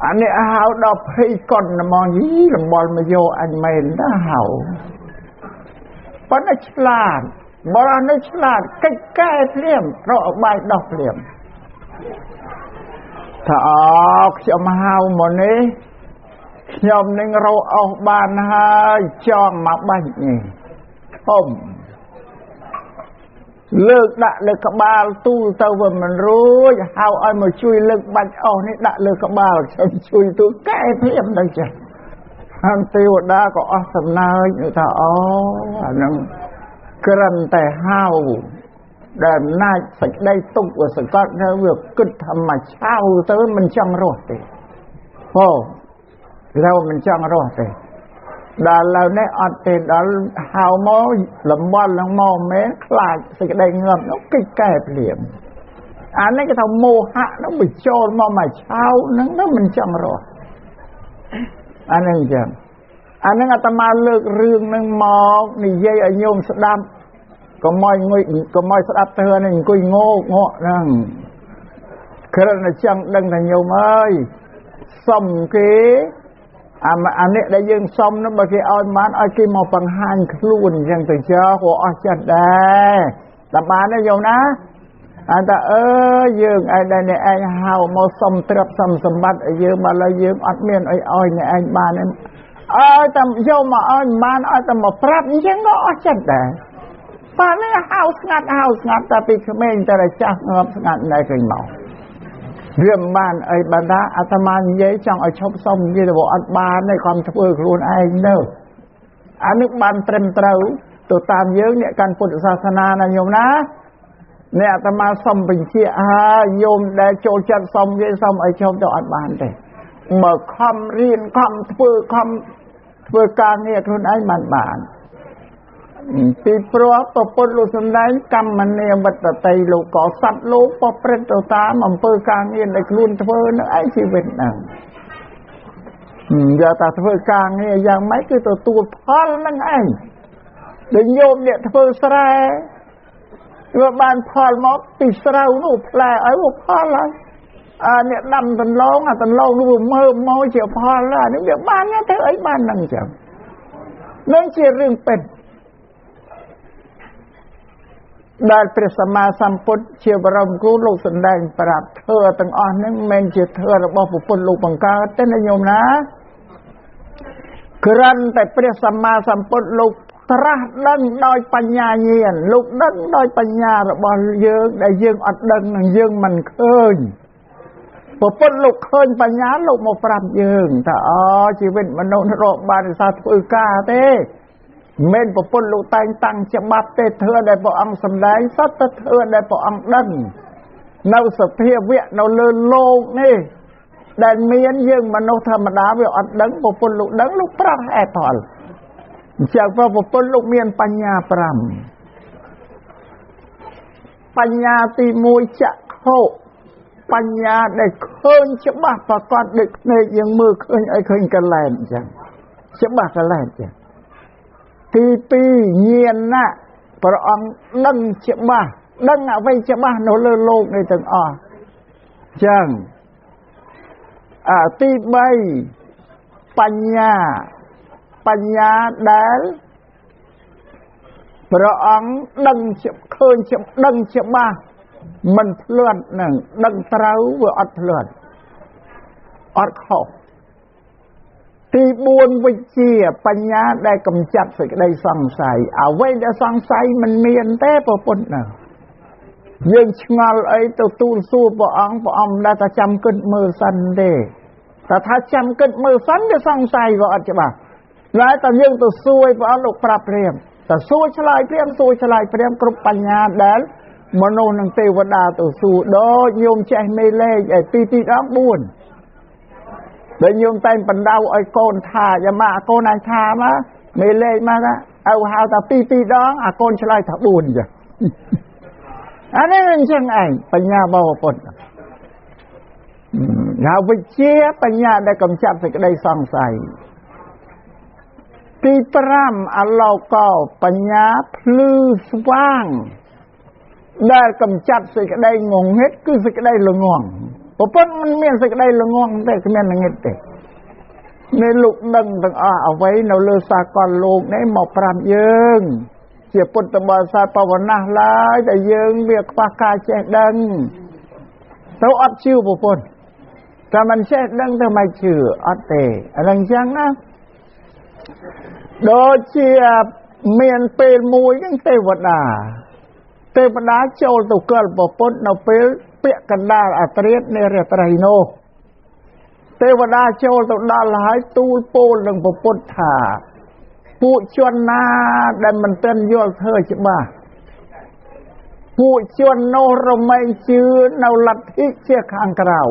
អានេះហៅដល់ភ័យកត់ហ្មងយីលំបល់មកយកអញមែនណាហៅប៉ុន្តែឆ្លាតបរោះនេះឆ្លាតកិច្ចកែភ្លាមរកអបាយដោះភ្លាមថាខ្ញុំហៅមកនេះខ្ញុំនឹងរកអស់បានហើយចង់មកបាច់នេះធំលើកដាក់លើក្បាលទូលទៅវាមិនរួចហៅឲ្យមកជួយលើកបាច់អស់នេះដាក់លើក្បាលខ្ញុំជួយទូកែភ្លាមទៅចាហើយទេវតាក៏អស់សំណើចថាអាហ្នឹងគ្រាន់តែហៅដែលអំណាចសេចក្តីទុកវាសង្កត់នៅវាគិតថាមកឆៅទៅមិនចង់រស់ទេเราមិនចង់រស់ទេដល់ឡើយនេះអត់ទេដល់ហៅមកលំបល់ឡើងមកមែនខ្លាចសេចក្តីងឹមនោះកិច្ចកែភ្លាមអានេះគេថាមោហៈនោះបញ្ចូលមកឆៅហ្នឹងទៅមិនចង់រស់អានេះអញ្ចឹងអានឹងអាត្មាលើករឿងហ្នឹងមកនិយាយឲ្យញោមស្ដាប់កុំឲ្យងុយកុំឲ្យស្ដាប់ទៅនេះអង្គុយងកហ្នឹងគ្រាន់តែចង់ដឹងថាញោមអើយសុំគេអានេះដែលយើងសុំនោះបើគេឲ្យបានឲ្យគេមកបង្ហាញខ្លួនអញ្ចឹងទៅចោលក៏អស់ចិត្តដែរតាមបានទេញោមណាអត់ថាយើងឯងដែលឯងហៅមកសុំទ្រព្យសុំសម្បត្តិឲ្យយើងមកឡើយយើងអត់មានអីឲ្យអ្នកឯងបានឲ្យតែយកមកឲ្យបានឲ្យតែមកប្រាប់អញ្ចឹងក៏អស់ចិត្តដែរប៉ានេះហៅស្ងាត់តែពីក្មេងតែចាស់ងាប់ស្ងាត់ដែរឃើញមកវាមិនបានអីបណ្ដាអាត្មានិយាយចង់ឲ្យឈប់សុំនិយាយទៅអត់បានទេខំធ្វើខ្លួនឯងទៅអានេះបានត្រឹមត្រូវទៅតាមយើងអ្នកកាន់ពុទ្ធសាសនាណាញោមណា เนี่ยอาตมาส่งเป็นเชี่ยโยมได้โจจัดส่งเรียนส่งไอ้ชมต่ออัดบานแต่เมื่อคำเรียนคำធ្វើការងារខ្លួនឯងបានពីព្រោះប្រពន្ធលោកសំដែងកម្មនីមិត្តតៃលោកក៏សត្វលោកប្រព្រឹត្តទៅតាមអំពើការងារដែលខ្លួនធ្វើនឹងឯងជីវិតហ្នឹងយកតែធ្វើការងារយ៉ាងម៉េចគឺទទួលផលនឹងឯងដែលញោមអ្នកធ្វើស្រែវាបានផលមកពីស្រូវនោះផ្លែឲ្យវាផលហើយអ្នកដាំដន្លងដន្លងនោះមើលមកជាផលហើយនេះវាបានទៅអីបានហ្នឹងចឹងនឹងជារឿងពិតដែលព្រះសម្មាសម្ពុទ្ធជាបរមគ្រូលោកសម្ដែងប្រាប់ធ្វើទាំងអស់ហ្នឹងមិនមែនជាធ្វើរបស់ពុទ្ធលោកបង្កើតទេណាញោមណាគ្រាន់តែព្រះសម្មាសម្ពុទ្ធលោកត្រាស់ដឹងដោយបញ្ញាញាណលោកដឹងដោយបញ្ញារបស់យើងដែលយើងអត់ដឹងនឹងយើងមិនឃើញពុទ្ធលោកឃើញបញ្ញាលោកមកប្រាប់យើងថាជីវិតមនុស្សរកបានដោយសារធ្វើការទេមិនប្រពន្ធលោកតែងតាំងច្បាប់ទេធ្វើដែលព្រះអង្គសម្ដែងសត្វទៅធ្វើដែលព្រះអង្គដឹងនៅសភាវៈនៅលើលោកនេះដែលមានយើងមនុស្សធម្មតាវាអត់ដឹងប្រពន្ធលោកដឹងលោកប្រាប់ហេតុផលអញ្ចឹងប្រពន្ធលោកមានបញ្ញា5បញ្ញាទី1ចក្ខុបញ្ញាដែលឃើញច្បាស់ប្រកបដូចភ្នែកយើងមើលឃើញអីឃើញកលែនអញ្ចឹងច្បាស់កលែនអញ្ចឹងទី2ញាណៈព្រះអង្គដឹងច្បាស់ដឹងអ្វីច្បាស់នៅលើលោកនេះទាំងអស់ចឹងទី3បញ្ញាដែលព្រះអង្គដឹងឃើញដឹងច្បាស់មិនភ្លាត់នឹងដឹងត្រូវវាអត់ភ្លាត់អត់ខុសទី4វិជ្ជាបញ្ញាដែលកម្ចាត់សេចក្តីសង្ស័យអ្វីដែលសង្ស័យមិនមានទេប្រពន្ធណាយើងឆ្ងល់អីទៅទូលសួរព្រះអង្គដែលតែចាំគិតមើលសិនទេតែថាចាំគិតមើលសិនវាសង្ស័យក៏អត់ច្បាស់តែយើងទៅសួរព្រះអង្គលោកប្រាប់ព្រាមតែសួរឆ្លើយព្រាមគ្រប់បញ្ញាដែលមនុស្សនិងទេវតាទៅសួរដូចញោមចេះមេលេខទីដង4ដែលញោមតែងបណ្ដៅឲ្យកូនថាយ៉ាម៉ាកូនឯងថាមកមេលេខមកឲ្យហៅថាទីដងអាកូនឆ្លើយថា4ចឹងអានេះអញ្ចឹងឯងបញ្ញារបស់ពុទ្ធហើយវិជ្ជាបញ្ញាដែលកម្ចាត់សេចក្តីសង្ស័យទី5អឡោកោបញ្ញាភ្លឺស្វាងដែលកម្ចាត់សេចក្តីងងឹតគឺសេចក្តីល្ងង់ប្រពន្ធមិនមានសេចក្តីល្ងង់ទេគ្មានល្ងឹតទេនេះលោកដឹងទាំងអស់អ្វីនៅលើសាកលលោកនេះមកប្រាប់យើងជាពុទ្ធបរិស័ទបវណាស់ឡើយដែលយើងវាខ្វះការចេះដឹងទៅអត់ជឿប្រពន្ធតែមិនចេះដឹងទៅមិនជឿអត់ទេអានឹងអញ្ចឹងណាដូចជាមានពេលមួយហ្នឹងទេវតាចូលទៅកលប្រពន្ធនៅពេលពាក់កណ្ដាលអាត្រៀតនៃរាត្រីនោះទេវតាចូលទៅដល់ហើយទូលពោលនឹងប្រពន្ធថាពួកជនណាដែលមិនទាន់យល់ធ្វើច្បាស់ពួកជននោះរមែងជឿនៅលទ្ធិជាខាងក្រៅ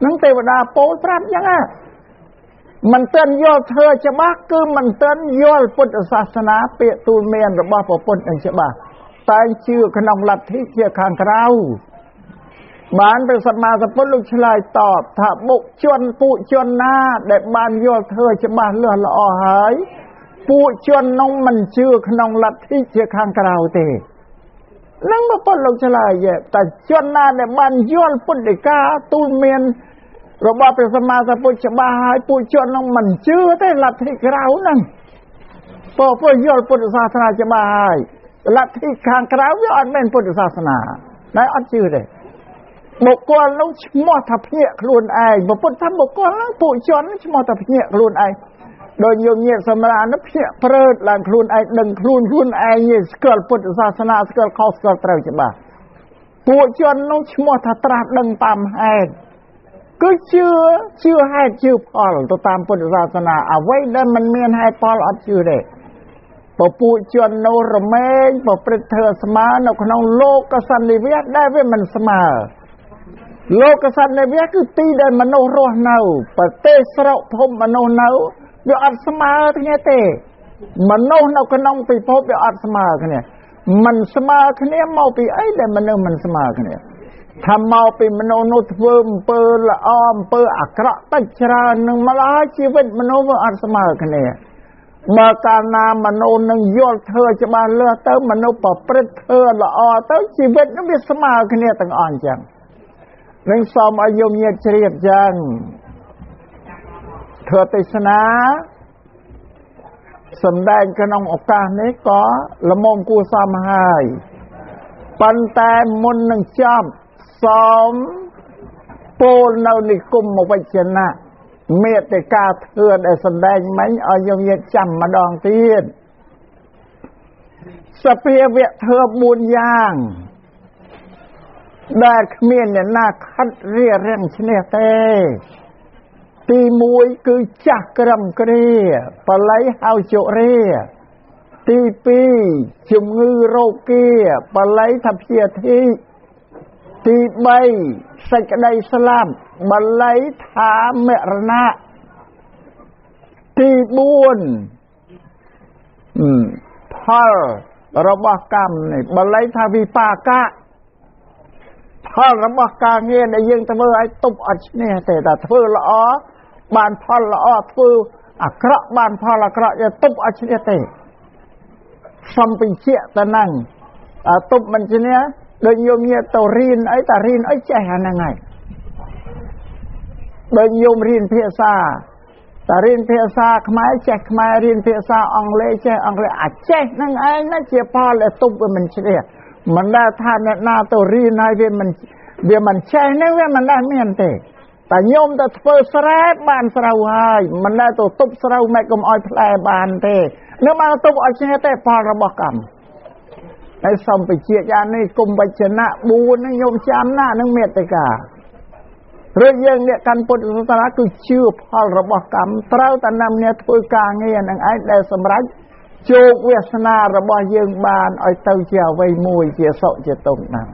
នឹងទេវតាពោលប្រាប់យ៉ាងណាមិនទាន់យល់ធ្វើច្បាស់គឺមិនទាន់យល់ពុទ្ធសាសនាពាក្យទូលមានរបស់ប្រពន្ធនឹងច្បាស់តែជឿក្នុងលទ្ធិជាខាងក្រៅបានព្រះសម្មាសម្ពុទ្ធលោកឆ្លើយតបថាពួកជនណាដែលបានយល់ធ្វើច្បាស់លាស់ល្អហើយពួកជននោះមិនជឿក្នុងលទ្ធិជាខាងក្រៅទេនឹងព្រះពុទ្ធលោកឆ្លើយតែជនណាដែលបានយល់ពុទ្ធដីកាទូលមានរបស់ព្រះសម្មាសម្ពុទ្ធច្បាស់ហើយពួកជននោះមិនជឿទេលទ្ធិក្រៅហ្នឹងព្រោះយល់ពុទ្ធសាសនាច្បាស់ហើយលទ្ធិខាងក្រៅវាអត់មែនពុទ្ធសាសនាតែអត់ជឿទេបុគ្គលនោះឈ្មោះថាភ្ញាក់ខ្លួនឯងពុទ្ធថាបុគ្គលហ្នឹងពួកជនឈ្មោះថាភ្ញាក់ខ្លួនឯងដោយយើងញាតិសម្រាប់នោះភ្ញាក់ព្រឺតឡើងខ្លួនឯងដឹងខ្លួនឯងស្គាល់ពុទ្ធសាសនាស្គាល់ខុសស្គាល់ត្រូវច្បាស់ពួកជននោះឈ្មោះថាត្រាស់ដឹងតាមហេតុគឺជឿហេតុជឿផលទៅតាមពុទ្ធសាសនាអ្វីដែលមិនមានហេតុផលអត់ជឿទេ ពពួកជននៅរមែងប្រព្រឹត្តធ្វើស្មើនៅក្នុងលោកសន្និវាសដែលវាមិនស្មើលោកសន្និវាសគឺទីដែលមនុស្សរស់នៅប្រទេសស្រុកភូមិមនុស្សនៅវាអត់ស្មើគ្នាទេមនុស្សនៅក្នុងពិភពវាអត់ស្មើគ្នាមិនស្មើគ្នាមកពីអីដែលមនុស្សមិនស្មើគ្នាថាមកពីមនុស្សនោះធ្វើអំពើល្អអំពើអាក្រក់តិចច្រើននឹងម្ល៉េះជីវិតមនុស្សវាអត់ស្មើគ្នាបើកាលណាមនុស្សនឹងយល់ធ្វើច្បាស់លាស់ទៅមនុស្សប្រព្រឹត្តធ្វើល្អទៅជីវិតនឹងវាស្មើគ្នាទាំងអស់អញ្ចឹងនឹងសូមឲ្យយកញាតិជ្រាបចឹងធ្វើទេសនាសម្ដែងក្នុងឱកាសនេះក៏ល្មមគួរសមហើយប៉ុន្តែមុននឹងចប់សូមពោលនៅនិគមវចនៈមេត្តាធ្វើដែលសម្ដែងមិញឲ្យយកញាតិចាំម្ដងទៀតសភាវៈធ្វើ4យ៉ាងដែលគ្មានអ្នកណាខិតរៀបរៀងឈ្នះទេទី1គឺចាស់ក្រឹមគ្រាបល័យហៅជរាទី2ជំងឺរោគាបល័យថាព្យាធិទី3សេចក្តីស្លាប់បល័យថាមរណៈទី4ផលរបស់កម្មនេះបល័យថាវិបាកៈផលរបស់ការងារដែលយើងធ្វើឲ្យទប់អត់ឈ្នះទេតែធ្វើល្អបានផលល្អធ្វើអាក្រក់បានផលអាក្រក់យកទប់អត់ឈ្នះទេសំបញ្ជាក់ទៅហ្នឹងទប់មិនឈ្នះដូចញោមញាតទៅរៀនអីតែរៀនអីចេះអាហ្នឹងហើយដូចញោមរៀនភាសាតែរៀនភាសាខ្មែរចេះខ្មែររៀនភាសាអង់គ្លេសចេះអង់គ្លេសអាចេះហ្នឹងឯងណាជាផលដែលទប់វាមិនឈ្នះមិនដែលថាអ្នកណាទៅរៀនហើយវាមិនចេះហ្នឹងវាមិនដែលមានទេតែញោមទៅធ្វើស្រែបានស្រូវហើយមិនដែលទៅទប់ស្រូវមិនកុំឲ្យផ្លែបានទេនឹងបានទប់ឲ្យឈ្នះទេផលរបស់កម្មហើយសូមបញ្ជាក់យ៉ាងនេះគុំវចនៈ4ហ្នឹងញោមចាំណានឹងមេត្តាឬយើងអ្នកកាន់ពុទ្ធសាសនាគឺជឿផលរបស់កម្មត្រូវតែនាំគ្នាធ្វើការងារនឹងឯងដែលសម្រាប់ជោគវាសនារបស់យើងបានឲ្យទៅជាអ្វីមួយជាសុខជាទុក្ខណាស់